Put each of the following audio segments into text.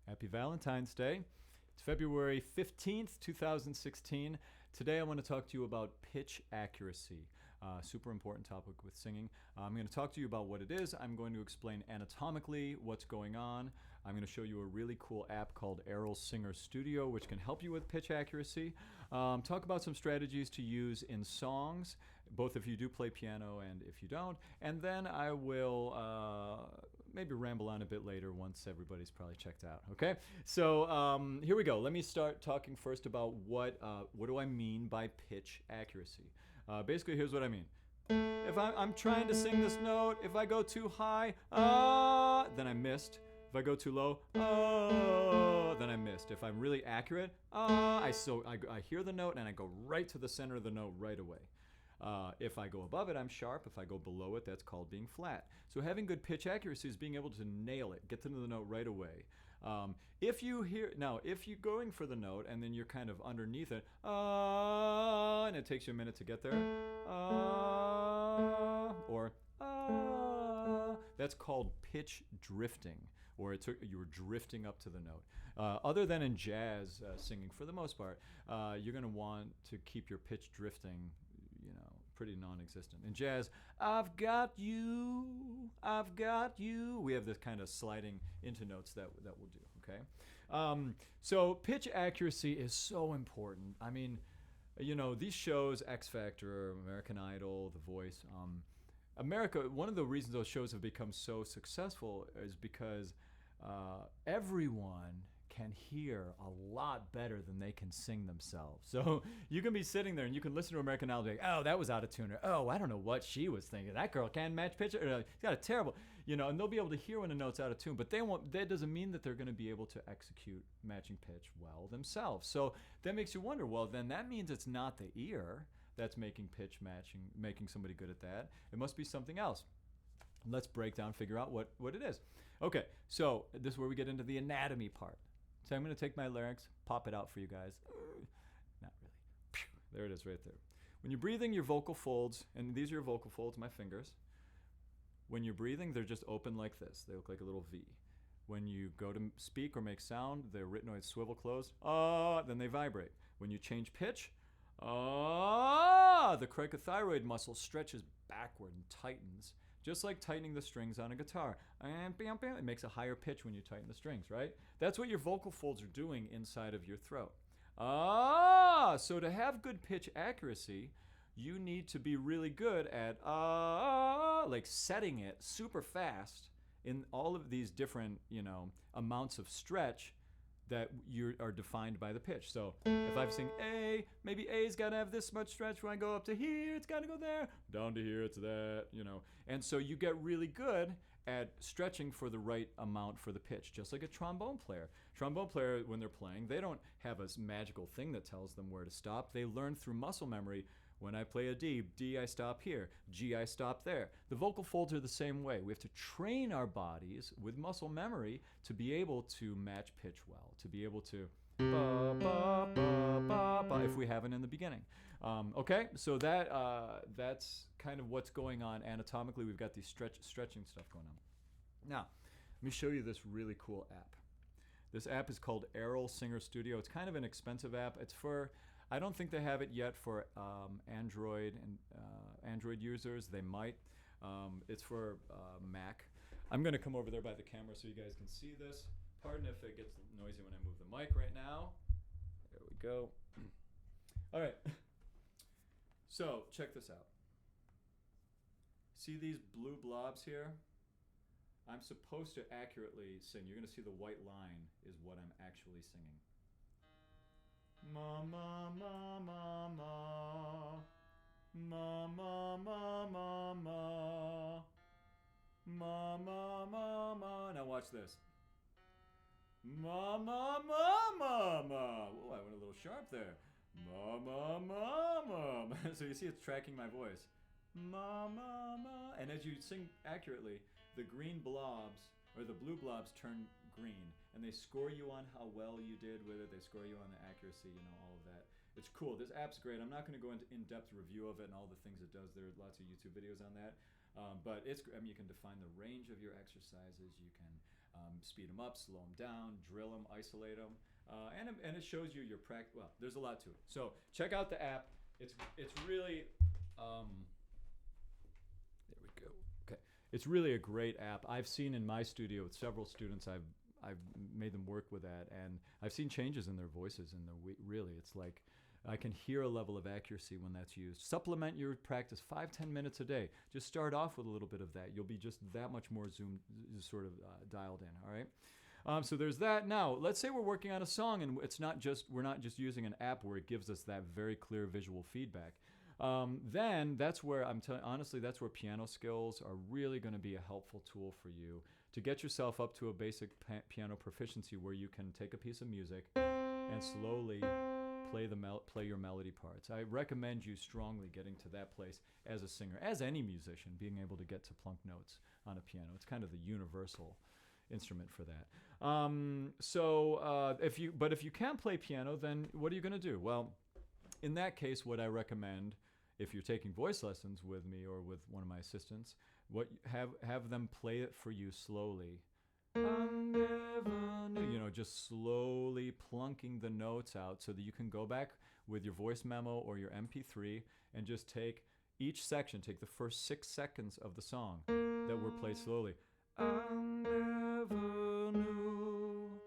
Happy Valentine's Day. It's February 15th, 2016. Today I want to talk to you about pitch accuracy. Super important topic with singing. I'm going to talk to you about what it is. I'm going to explain anatomically what's going on. I'm going to show you a really cool app called Erol Singer Studio, which can help you with pitch accuracy. Talk about some strategies to use in songs, both if you do play piano and if you don't. And then I will maybe ramble on a bit later once everybody's probably checked out. Okay, so here we go. Let me start talking first about what do I mean by pitch accuracy. Basically, here's what I mean. If I'm trying to sing this note, if I go too high, then I missed. If I go too low, then I missed. If I'm really accurate, I hear the note and I go right to the center of the note right away. If I go above it, I'm sharp. If I go below it, that's called being flat. So having good pitch accuracy is being able to nail it, get to the note right away. If you're going for the note and then you're kind of underneath it, and it takes you a minute to get there, that's called pitch drifting, or you were drifting up to the note. Other than in jazz singing, for the most part, you're going to want to keep your pitch drifting, pretty non-existent. In jazz, I've got you. We have this kind of sliding into notes that we'll do, okay? So pitch accuracy is so important. I mean, these shows, X Factor, American Idol, The Voice, one of the reasons those shows have become so successful is because everyone can hear a lot better than they can sing themselves. So you can be sitting there and you can listen to American Idol and be like, oh, that was out of tune, or oh, I don't know what she was thinking. That girl can't match pitch. She's got a terrible, and they'll be able to hear when a note's out of tune, but that doesn't mean that they're going to be able to execute matching pitch well themselves. So that makes you wonder, well, then that means it's not the ear that's making pitch matching, making somebody good at that. It must be something else. Let's break down, figure out what it is. Okay, so this is where we get into the anatomy part. So I'm going to take my larynx, pop it out for you guys. Not really. There it is right there. When you're breathing, your vocal folds, and these are your vocal folds, my fingers. When you're breathing, they're just open like this. They look like a little V. When you go to speak or make sound, the arytenoids swivel closed. Then they vibrate. When you change pitch, the cricothyroid muscle stretches backward and tightens, just like tightening the strings on a guitar. It makes a higher pitch when you tighten the strings, right? That's what your vocal folds are doing inside of your throat. So to have good pitch accuracy, you need to be really good at like setting it super fast in all of these different, amounts of stretch that are defined by the pitch. So if I sing A, maybe A's got to have this much stretch. When I go up to here, it's got to go there. Down to here, it's that, And so you get really good at stretching for the right amount for the pitch, just like a trombone player. Trombone player, when they're playing, they don't have a magical thing that tells them where to stop. They learn through muscle memory. When I play a D, I stop here. G, I stop there. The vocal folds are the same way. We have to train our bodies with muscle memory to be able to match pitch well, to be able to ba, ba, ba, ba, ba, if we haven't in the beginning. Okay, so that's kind of what's going on anatomically. We've got these stretching stuff going on. Now, let me show you this really cool app. This app is called Erol Singer Studio. It's kind of an expensive app. I don't think they have it yet for Android and Android users. They might. It's for Mac. I'm going to come over there by the camera so you guys can see this. Pardon if it gets noisy when I move the mic right now. There we go. All right. So check this out. See these blue blobs here? I'm supposed to accurately sing. You're going to see the white line is what I'm actually singing. Ma ma ma ma ma, ma ma ma ma ma, ma ma ma ma. Now watch this. Ma ma ma ma ma. Oh, I went a little sharp there. Ma ma ma ma. So you see, it's tracking my voice. Ma ma ma. And as you sing accurately, the green blobs or the blue blobs turn green, and they score you on how well you did with it. They score you on the accuracy, all of that. It's cool. This app's great. I'm not going to go into in-depth review of it and all the things it does. There are lots of YouTube videos on that. But you can define the range of your exercises. You can speed them up, slow them down, drill them, isolate them, and it shows you your practice. Well, there's a lot to it. So check out the app. It's really there we go. Okay, it's really a great app. I've seen in my studio with several students. I've made them work with that, and I've seen changes in their voices. And really, it's like I can hear a level of accuracy when that's used. Supplement your practice 5-10 minutes a day. Just start off with a little bit of that. You'll be just that much more sort of dialed in. All right. So there's that. Now, let's say we're working on a song, and we're not just using an app where it gives us that very clear visual feedback. Then that's where honestly, that's where piano skills are really going to be a helpful tool for you to get yourself up to a basic piano proficiency where you can take a piece of music and slowly play your melody parts. I recommend you strongly getting to that place as a singer, as any musician, being able to get to plunk notes on a piano. It's kind of the universal instrument for that. If you can't play piano, then what are you going to do? Well, in that case, what I recommend, if you're taking voice lessons with me or with one of my assistants, have them play it for you slowly. I never knew, just slowly plunking the notes out so that you can go back with your voice memo or your MP3 and just take each section, take the first 6 seconds of the song that were played slowly. I never knew.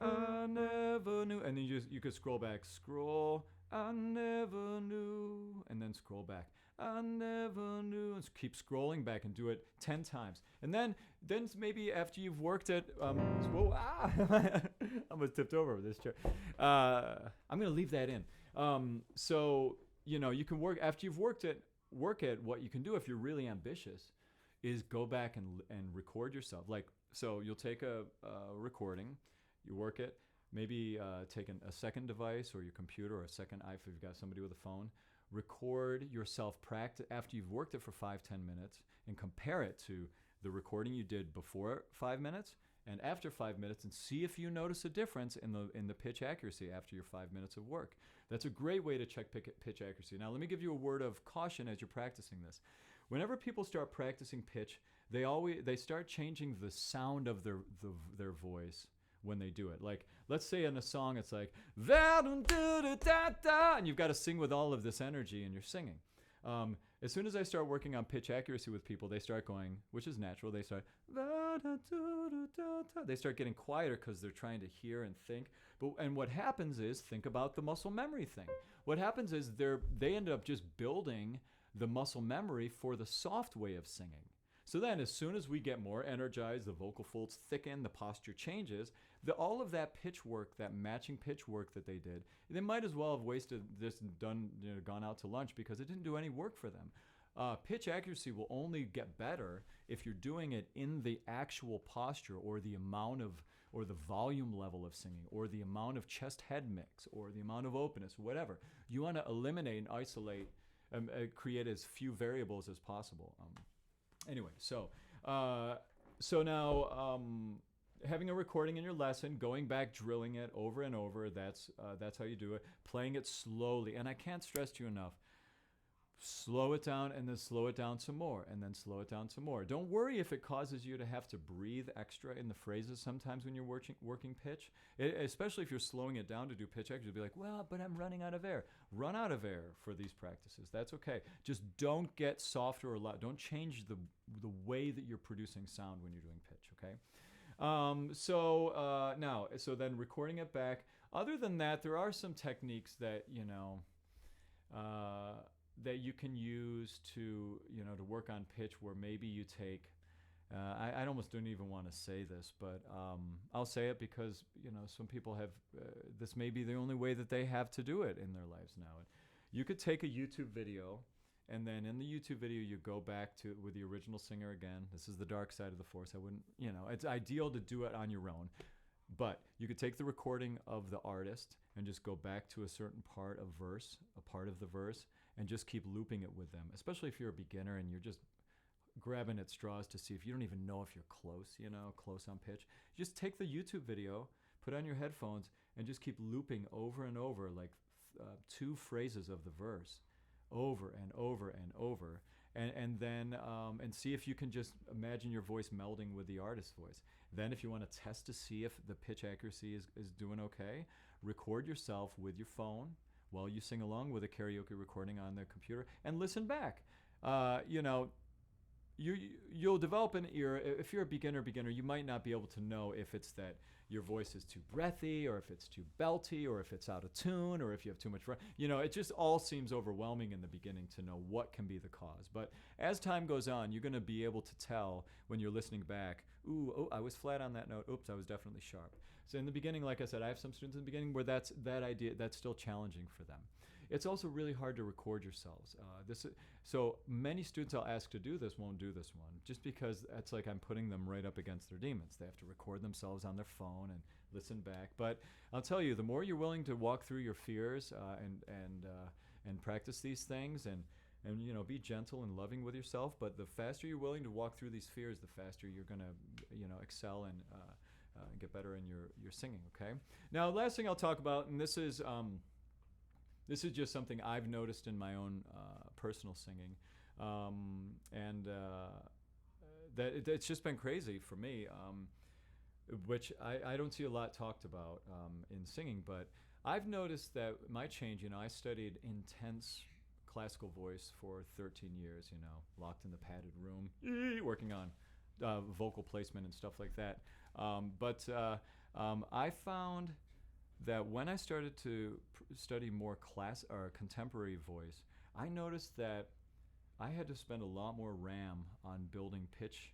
I never knew. And then you could scroll back. Scroll. I never knew. And then scroll back. I never knew. And keep scrolling back and do it 10 times. And then maybe after you've worked it, whoa, I almost tipped over with this chair. I'm going to leave that in. You can work, after you've work it, what you can do if you're really ambitious is go back and record yourself. So you'll take a recording, you work it, maybe take a second device or your computer or a second if you've got somebody with a phone, record yourself practice after you've worked it for 5-10 minutes and compare it to the recording you did before 5 minutes and after 5 minutes, and see if you notice a difference in the pitch accuracy after your 5 minutes of work. That's a great way to check pitch accuracy. Now let me give you a word of caution as you're practicing this. Whenever people start practicing pitch, they start changing the sound of their voice when they do it. Like, let's say in a song it's like and you've got to sing with all of this energy and you're singing. As soon as I start working on pitch accuracy with people, they start going, which is natural, they start getting quieter because they're trying to hear and think. And what happens is, think about the muscle memory thing. What happens is they end up just building the muscle memory for the soft way of singing. So then as soon as we get more energized, the vocal folds thicken, the posture changes, all of that pitch work, that matching pitch work that they did, they might as well have wasted this and gone out to lunch because it didn't do any work for them. Pitch accuracy will only get better if you're doing it in the actual posture or the amount of, or the volume level of singing, or the amount of chest-head mix, or the amount of openness, whatever. You want to eliminate and isolate, create as few variables as possible. Anyway, so now having a recording in your lesson, going back, drilling it over and over, that's how you do it. Playing it slowly, and I can't stress to you enough, slow it down and then slow it down some more and then slow it down some more. Don't worry if it causes you to have to breathe extra in the phrases sometimes when you're working pitch, especially if you're slowing it down to do pitch extra. You'll be like, well, but I'm running out of air. Run out of air for these practices. That's okay. Just don't get softer or loud. Don't change the way that you're producing sound when you're doing pitch, okay? So then recording it back. Other than that, there are some techniques that, that you can use to work on pitch where maybe you take, I almost don't even want to say this, but I'll say it because, some people have, this may be the only way that they have to do it in their lives now. You could take a YouTube video, and then in the YouTube video, you go back to with the original singer again. This is the dark side of the force. I wouldn't, it's ideal to do it on your own. But you could take the recording of the artist and just go back to a certain part of the verse, and just keep looping it with them, especially if you're a beginner and you're just grabbing at straws to see if you don't even know if you're close on pitch. Just take the YouTube video, put on your headphones, and just keep looping over and over, like 2 phrases of the verse, over and over and over. and then and see if you can just imagine your voice melding with the artist's voice. Then if you want to test to see if the pitch accuracy is doing okay, record yourself with your phone while you sing along with a karaoke recording on the computer and listen back. You know, you'll develop an ear. If you're a beginner, you might not be able to know if it's that your voice is too breathy, or if it's too belty, or if it's out of tune, or if you have too much. You know, it just all seems overwhelming in the beginning to know what can be the cause. But as time goes on, you're going to be able to tell when you're listening back. Ooh, oh, I was flat on that note. Oops, I was definitely sharp. So in the beginning, like I said, I have some students in the beginning where that's still challenging for them. It's also really hard to record yourselves. So many students I'll ask to do this won't do this one, just because it's like I'm putting them right up against their demons. They have to record themselves on their phone and listen back. But I'll tell you, the more you're willing to walk through your fears and practice these things and you know, be gentle and loving with yourself, but the faster you're willing to walk through these fears, the faster you're gonna excel and get better in your singing. Okay. Now, last thing I'll talk about, and this is just something I've noticed in my own personal singing, and that it's just been crazy for me, which I don't see a lot talked about in singing, but I've noticed that my change, you know, I studied intense classical voice for 13 years, you know, locked in the padded room, working on vocal placement and stuff like that. But I found that when I started to study more contemporary voice, I noticed that I had to spend a lot more RAM on building pitch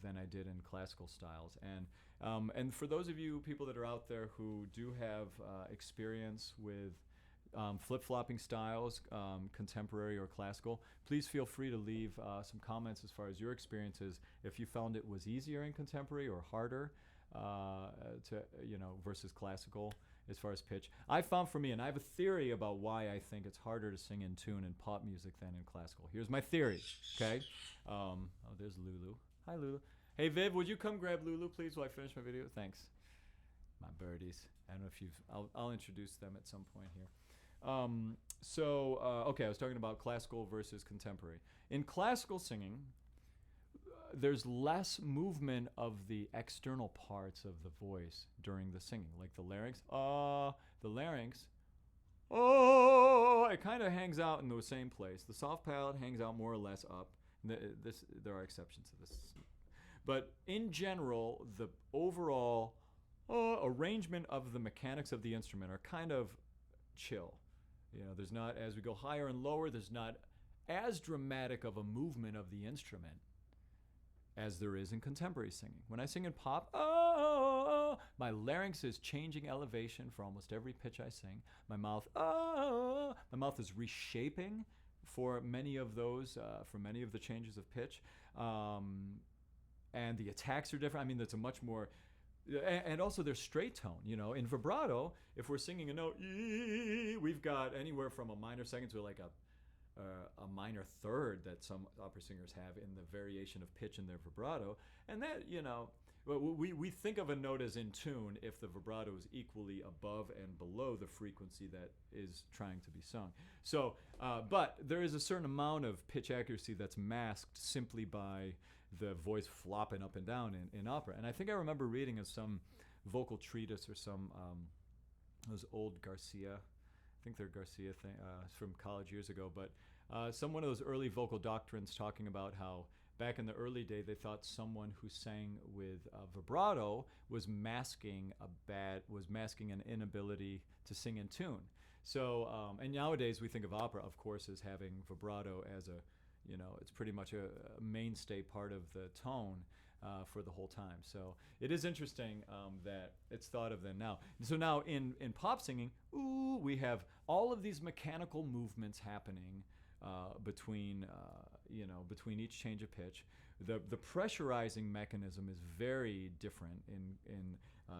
than I did in classical styles. And for those of you people that are out there who do have experience with flip-flopping styles, contemporary or classical, please feel free to leave some comments as far as your experiences, if you found it was easier in contemporary or harder versus classical as far as pitch. I found for me, and I have a theory about why I think it's harder to sing in tune in pop music than in classical. Here's my theory, okay? Oh, there's Lulu. Hi, Lulu. Hey, Viv, would you come grab Lulu, please, while I finish my video? Thanks. My birdies. I don't know if I'll introduce them at some point here. Okay, I was talking about classical versus contemporary. In classical singing, there's less movement of the external parts of the voice during the singing, like the larynx. It kind of hangs out in the same place. The soft palate hangs out more or less up. There are exceptions to this. But in general, the overall arrangement of the mechanics of the instrument are kind of chill. You know, there's not, as we go higher and lower, there's not as dramatic of a movement of the instrument as there is in contemporary singing. When I sing in pop, my larynx is changing elevation for almost every pitch I sing. My mouth is reshaping for many of those, for many of the changes of pitch. And the attacks are different. I mean, that's a much more, and also there's straight tone. You know, in vibrato, if we're singing a note, we've got anywhere from a minor second to like a minor third that some opera singers have in the variation of pitch in their vibrato. And that, you know, we think of a note as in tune if the vibrato is equally above and below the frequency that is trying to be sung. So, but there is a certain amount of pitch accuracy that's masked simply by the voice flopping up and down in opera. And I think I remember reading of some vocal treatise or some those old Garcia, I think they're Garcia thing from college years ago, but one of those early vocal doctrines talking about how back in the early day they thought someone who sang with vibrato was masking an inability to sing in tune. So and nowadays we think of opera, of course, as having vibrato as a, you know, it's pretty much a mainstay part of the tone for the whole time. So it is interesting that it's thought of then now. So now in pop singing, we have all of these mechanical movements happening between each change of pitch. The pressurizing mechanism is very different.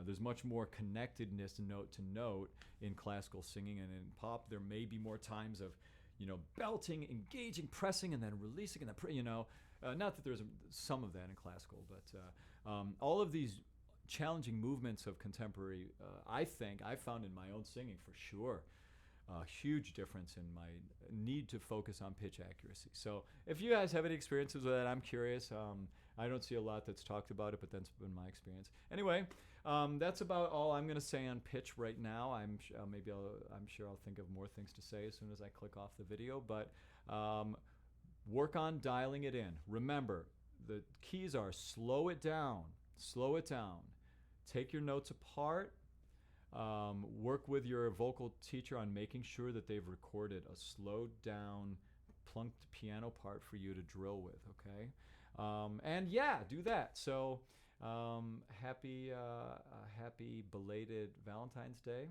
There's much more connectedness note to note in classical singing, and in pop there may be more times of, you know, belting, engaging, pressing, and then releasing, and then not that there's some of that in classical, but all of these challenging movements of contemporary, I think I found in my own singing for sure, a huge difference in my need to focus on pitch accuracy. So if you guys have any experiences with that, I'm curious. I don't see a lot that's talked about it, but that's been my experience. Anyway, that's about all I'm going to say on pitch right now. I'm sure I'll think of more things to say as soon as I click off the video, but work on dialing it in. Remember, the keys are slow it down, take your notes apart, work with your vocal teacher on making sure that they've recorded a slowed down, plunked piano part for you to drill with, okay? And yeah, do that. So happy belated Valentine's Day.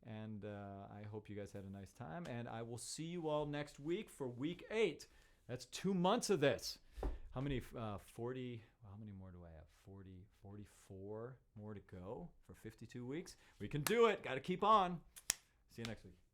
And I hope you guys had a nice time. And I will see you all next week for week 8. That's 2 months of this. How many? 40. Well, how many more do I have? 44 more to go for 52 weeks. We can do it. Got to keep on. See you next week.